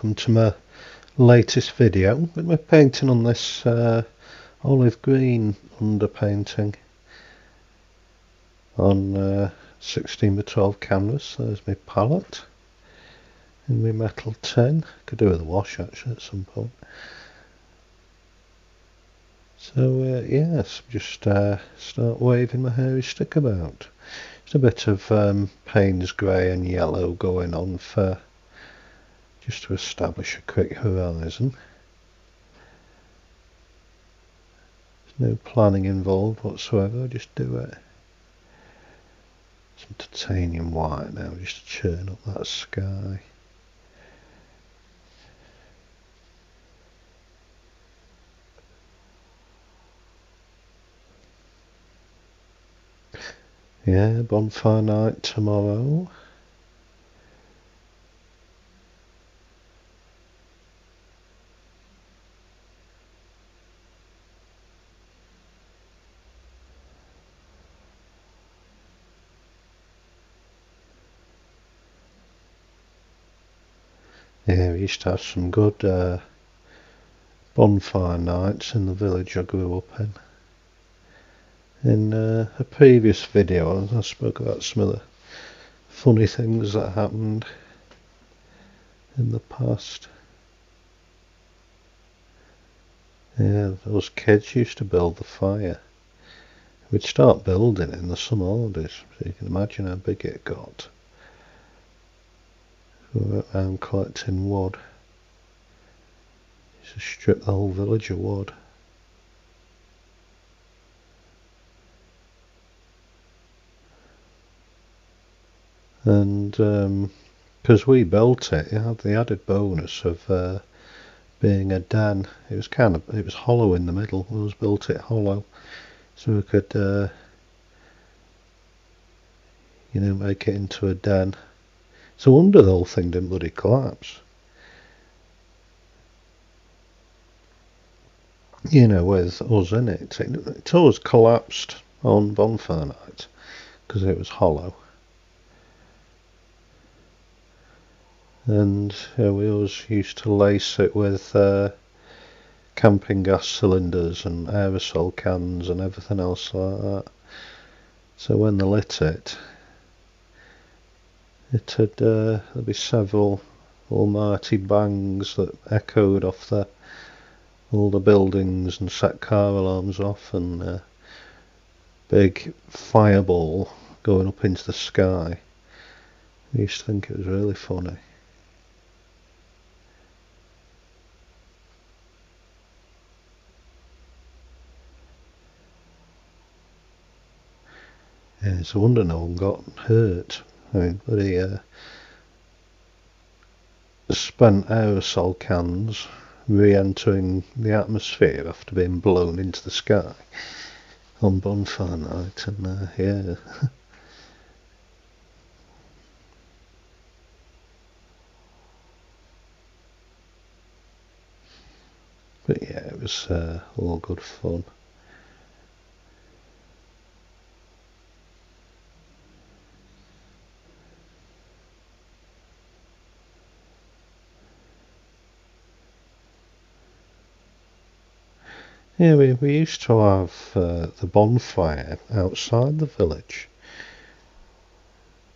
welcome to my latest video with my painting on this olive green underpainting on 16x12 canvas. There's my palette in my metal tin. Could do with a wash actually at some point. So yes, just start waving my hairy stick about. Just a bit of Payne's grey and yellow going on for just to establish a quick horizon. There's no planning involved whatsoever, I just do it. Some titanium white now just to churn up that sky. Yeah, bonfire night tomorrow. Yeah, we used to have some good bonfire nights in the village I grew up in. In a previous video I spoke about some of the funny things that happened in the past. Yeah, those kids used to build the fire. We'd start building in the summer holidays, so you can imagine how big it got. We went around collecting wood. Used to strip the whole village of wood. And because we built it, it had the added bonus of being a den. It was hollow in the middle. We always built it hollow, so we could make it into a den. So wonder the whole thing didn't bloody collapse. With us in it, it always collapsed on bonfire night because it was hollow. And we always used to lace it with camping gas cylinders and aerosol cans and everything else like that. So when they lit it, there'd be several almighty bangs that echoed off all the buildings and set car alarms off, and a big fireball going up into the sky. I used to think it was really funny. Yeah, it's a wonder no one got hurt. I mean, bloody spent aerosol cans re-entering the atmosphere after being blown into the sky on bonfire night, and yeah. But yeah, it was all good fun. Yeah, we used to have the bonfire outside the village,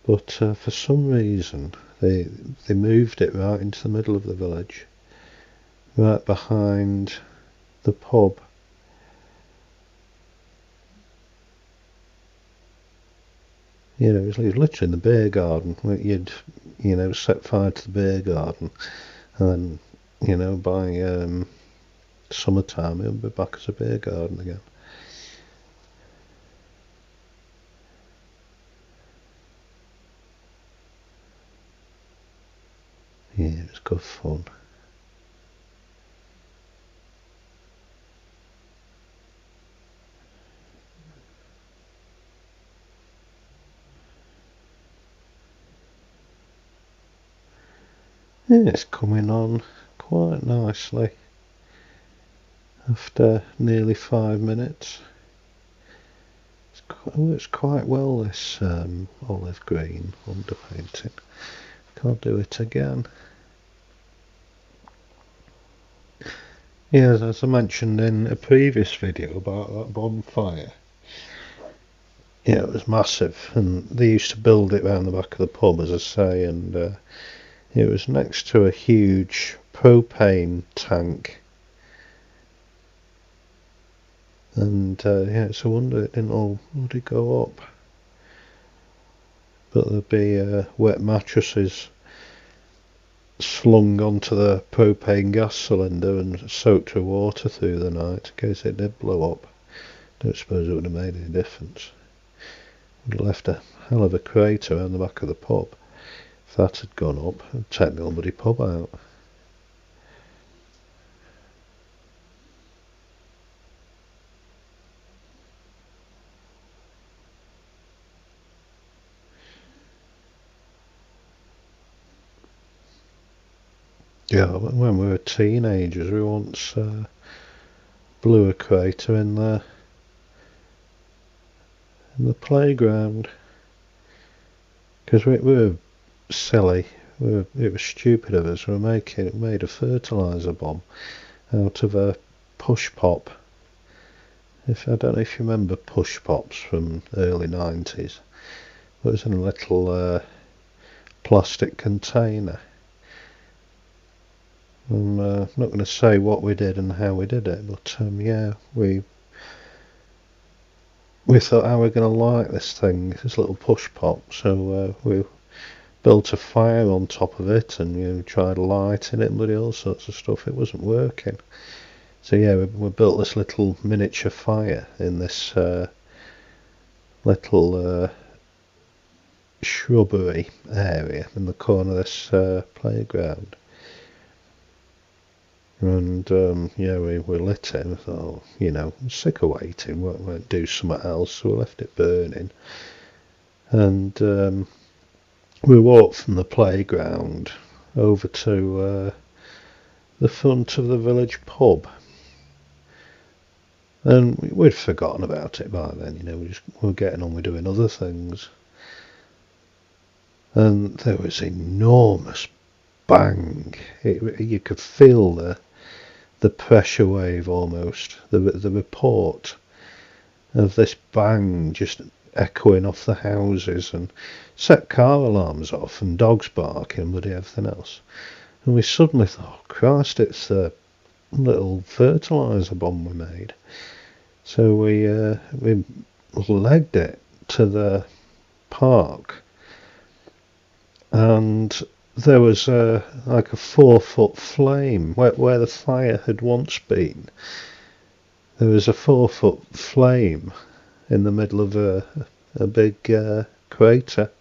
but for some reason they moved it right into the middle of the village, right behind the pub. It was literally in the beer garden. You'd set fire to the beer garden, and then by summertime it'll be back as a beer garden again. Yeah, it was good fun. Yeah, it's coming on quite nicely after nearly 5 minutes. It works quite well, this olive green underpainting. Can't do it again. Yeah, as I mentioned in a previous video about that bonfire, yeah, it was massive, and they used to build it round the back of the pub, as I say, and it was next to a huge propane tank, and yeah, it's a wonder it didn't all bloody go up. But there'd be wet mattresses slung onto the propane gas cylinder and soaked with water through the night in case it did blow up. Don't suppose it would have made any difference. It would have left a hell of a crater around the back of the pub. If that had gone up, it'd take the whole bloody pub out. Yeah, when we were teenagers, we once blew a crater in the playground because we were silly. It was stupid of us. We made a fertiliser bomb out of a push pop. If I don't know if you remember push pops from early 90s, it was in a little plastic container. I'm not going to say what we did and how we did it, but yeah, we thought how we're going to light this little push pop. So we built a fire on top of it, and tried lighting it and bloody all sorts of stuff. It wasn't working. So yeah, we built this little miniature fire in this little shrubbery area in the corner of this playground. And yeah, we lit it and thought, sick of waiting, we'll do something else, so we left it burning. And we walked from the playground over to the front of the village pub. And we'd forgotten about it by then, we were getting on with doing other things. And there was enormous bang. You could feel the pressure wave almost, the report of this bang just echoing off the houses, and set car alarms off and dogs barking and bloody everything else. And we suddenly thought, oh, Christ, it's the little fertiliser bomb we made. So we legged it to the park, and there was like a 4-foot flame where the fire had once been. There was a 4-foot flame in the middle of a big crater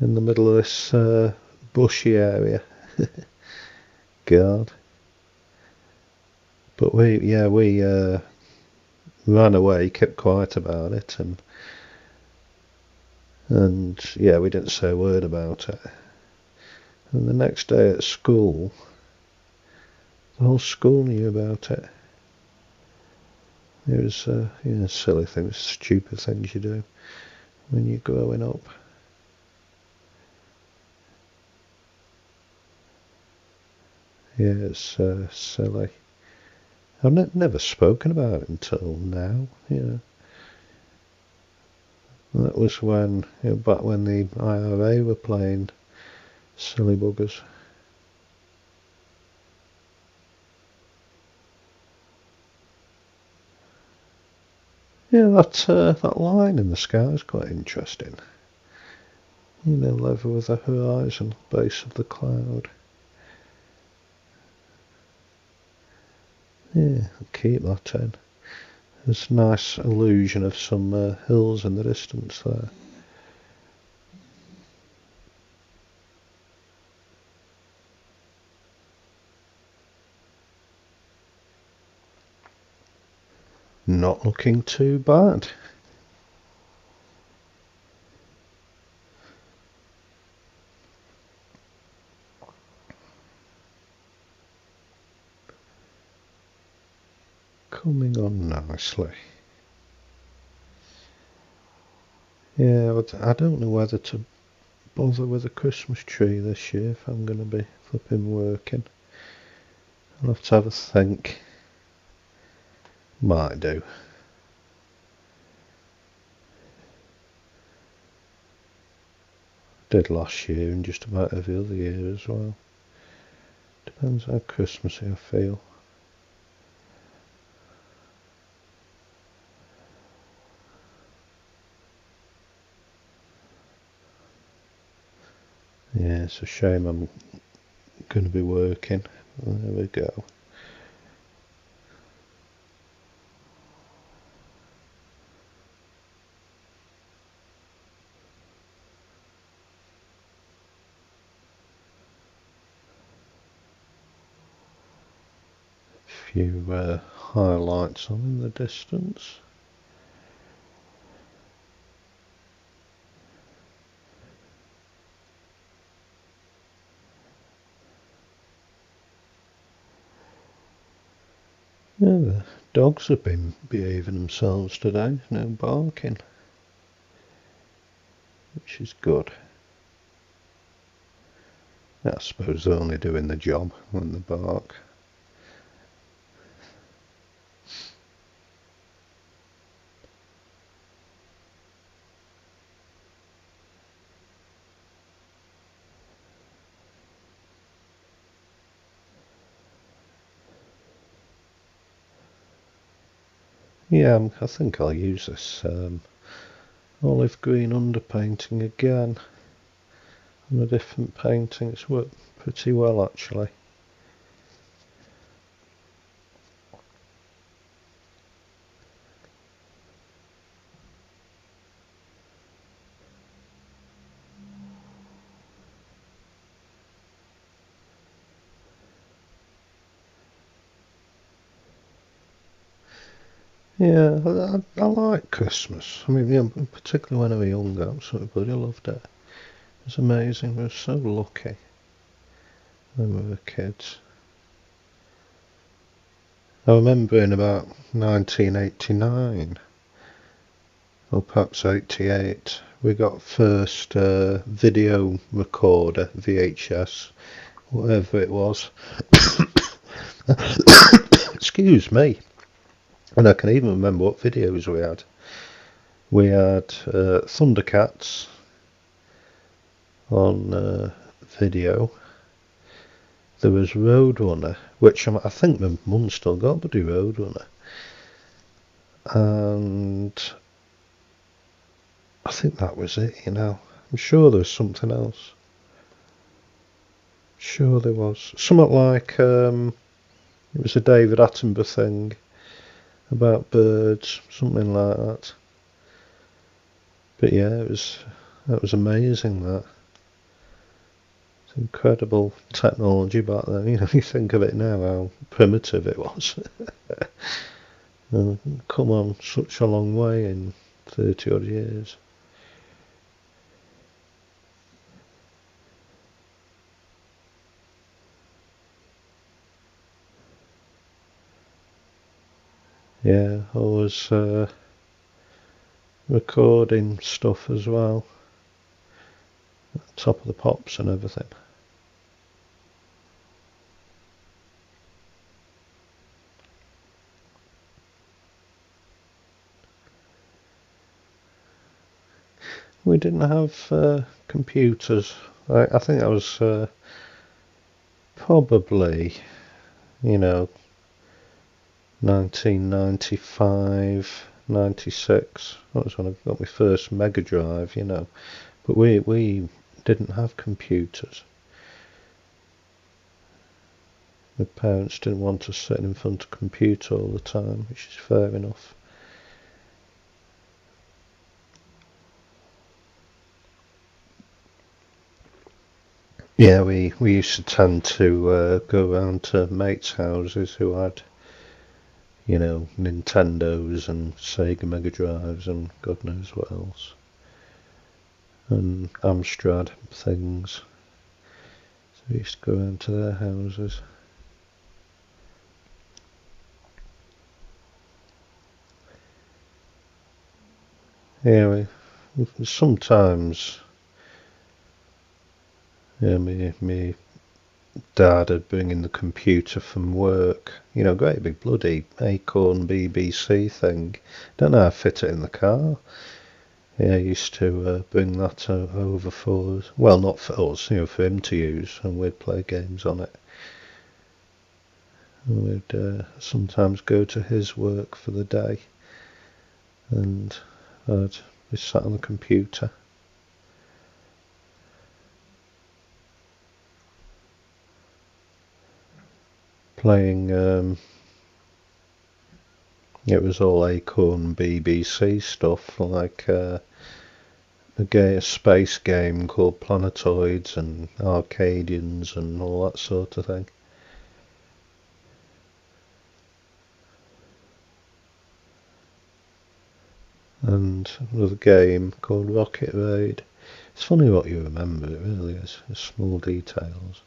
in the middle of this bushy area. God. But we ran away, kept quiet about it, and yeah, we didn't say a word about it. And the next day at school, the whole school knew about it. It was silly things, stupid things you do when you're growing up. Yeah, it's silly. I've never spoken about it until now. That was when, back when the IRA were playing silly buggers. Yeah, that line in the sky is quite interesting. Level with the horizon, base of the cloud. Yeah, I'll keep that in. There's a nice illusion of some hills in the distance there. Not looking too bad. Coming on nicely. Yeah, but I don't know whether to bother with a Christmas tree this year if I'm going to be flipping working. I'll have to have a think. Might do. Did last year and just about every other year as well. Depends how Christmassy I feel. Yeah, it's a shame I'm going to be working. There we go. Few highlights on in the distance. Yeah, the dogs have been behaving themselves today. No barking, which is good. I suppose they're only doing the job when they bark. Yeah, I think I'll use this olive green underpainting again on a different painting. It's worked pretty well actually. Yeah, I like Christmas. I mean, yeah, particularly when I was younger, I absolutely bloody loved it. It's amazing. We were so lucky when we were kids. I remember in about 1989, or perhaps 88, we got first video recorder, VHS, whatever it was. Excuse me. And I can even remember what videos we had. We had Thundercats on video. There was Roadrunner, which I think my mum still got, but Roadrunner. And I think that was it, you know. I'm sure there was something else. Sure there was. Something like, it was a David Attenborough thing about birds, something like that. But yeah, that was amazing, that. It's incredible technology back then. You know, you think of it now, how primitive it was. Come on such a long way in 30 odd years. Yeah, I was recording stuff as well, Top of the Pops and everything. We didn't have computers. I think I was probably, you know, 1995, 96. That was when I got my first Mega Drive, you know. But we didn't have computers. My parents didn't want us sitting in front of a computer all the time, which is fair enough. Yeah, we used to tend to go around to mates' houses who had, you know, Nintendos and Sega Mega Drives and God knows what else. And Amstrad things. So we used to go around to their houses. Yeah, sometimes, yeah, me Dad would bring in the computer from work. Great big bloody Acorn BBC thing. Don't know how to fit it in the car. Yeah, he used to bring that over for us. Well, not for us, for him to use, and we'd play games on it. And we'd sometimes go to his work for the day, and I'd be sat on the computer. Playing, it was all Acorn BBC stuff, like a space game called Planetoids and Arcadians and all that sort of thing. And another game called Rocket Raid. It's funny what you remember, it really is. It's small details.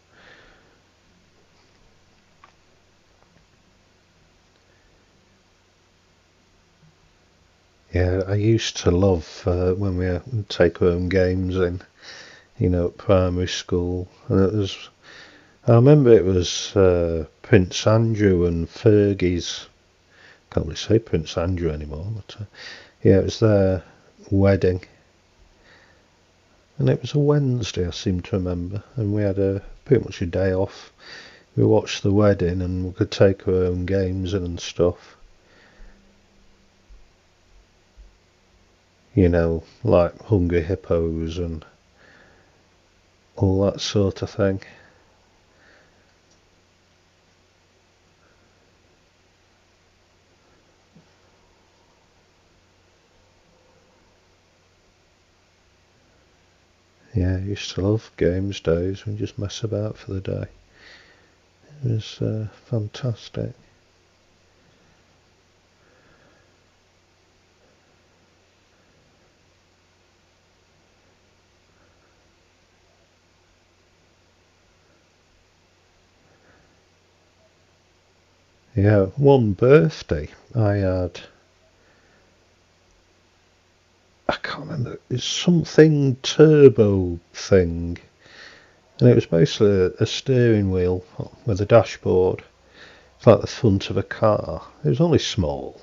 Yeah, I used to love when we would take our own games in, at primary school. And I remember it was Prince Andrew and Fergie's, can't really say Prince Andrew anymore, but yeah, it was their wedding. And it was a Wednesday, I seem to remember, and we had pretty much a day off. We watched the wedding and we could take our own games in and stuff. Like Hungry Hippos and all that sort of thing. Yeah, I used to love games days and just mess about for the day. It was fantastic. Yeah, one birthday I can't remember, it's something turbo thing. And it was basically a steering wheel with a dashboard. It's like the front of a car. It was only small,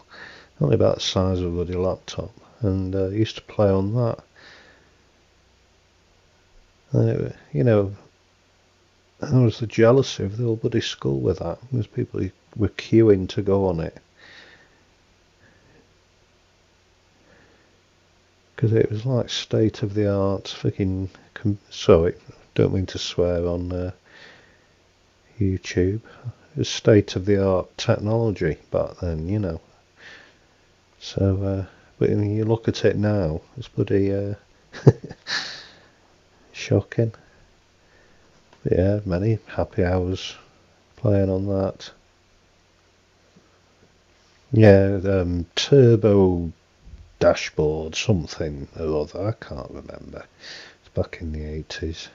only about the size of a bloody laptop. And I used to play on that. And there was the jealousy of the whole bloody school with that. There was people who were queuing to go on it. Because it was like state of the art freaking. Sorry, don't mean to swear on YouTube. It was state of the art technology back then. So, but when you look at it now, it's bloody shocking. But yeah, many happy hours playing on that. Yeah, turbo dashboard, something or other. I can't remember. It's back in the 80s.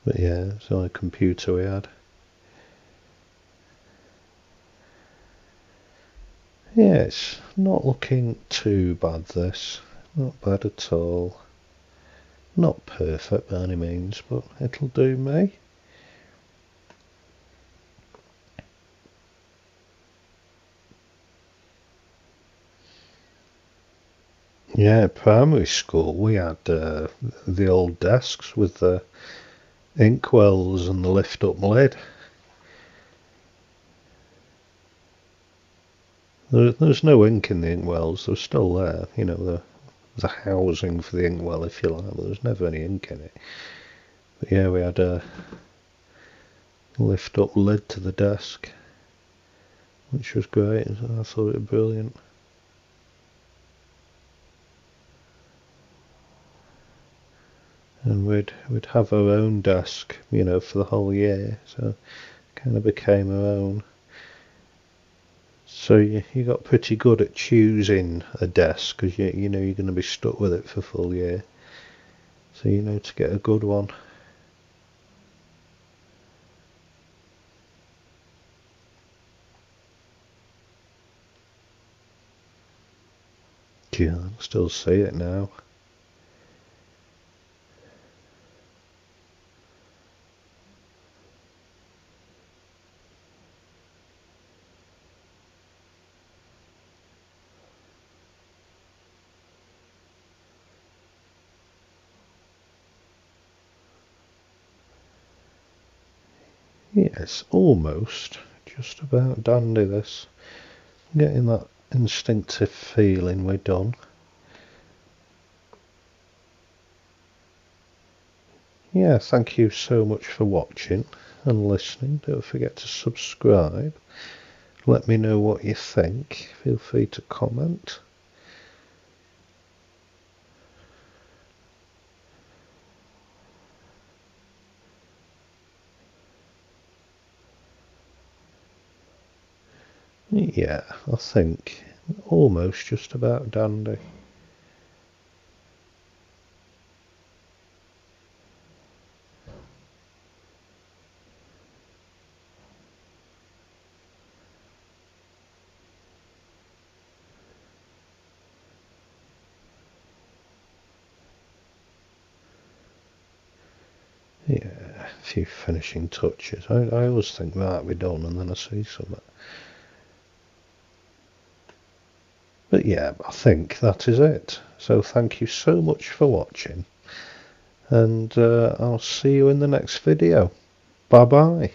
But yeah, it's the only computer we had. Yeah, it's not looking too bad, this. Not bad at all. Not perfect by any means, but it'll do me. Yeah, primary school we had the old desks with the inkwells and the lift up lid. There's no ink in the inkwells, they're still there, the housing for the inkwell, if you like, but there's never any ink in it. But yeah, we had a lift up lid to the desk, which was great. I thought it was brilliant. And we'd have our own desk, for the whole year, so it kind of became our own. So you got pretty good at choosing a desk because you know you're going to be stuck with it for a full year. So you know to get a good one. Yeah, I can still see it now. Yes, almost. Just about dandy, this. Getting that instinctive feeling we're done. Yeah, thank you so much for watching and listening. Don't forget to subscribe. Let me know what you think. Feel free to comment. Yeah, I think almost just about dandy. Yeah, a few finishing touches. I always think that'll be done and then I see something. But yeah, I think that is it. So thank you so much for watching. And I'll see you in the next video. Bye bye.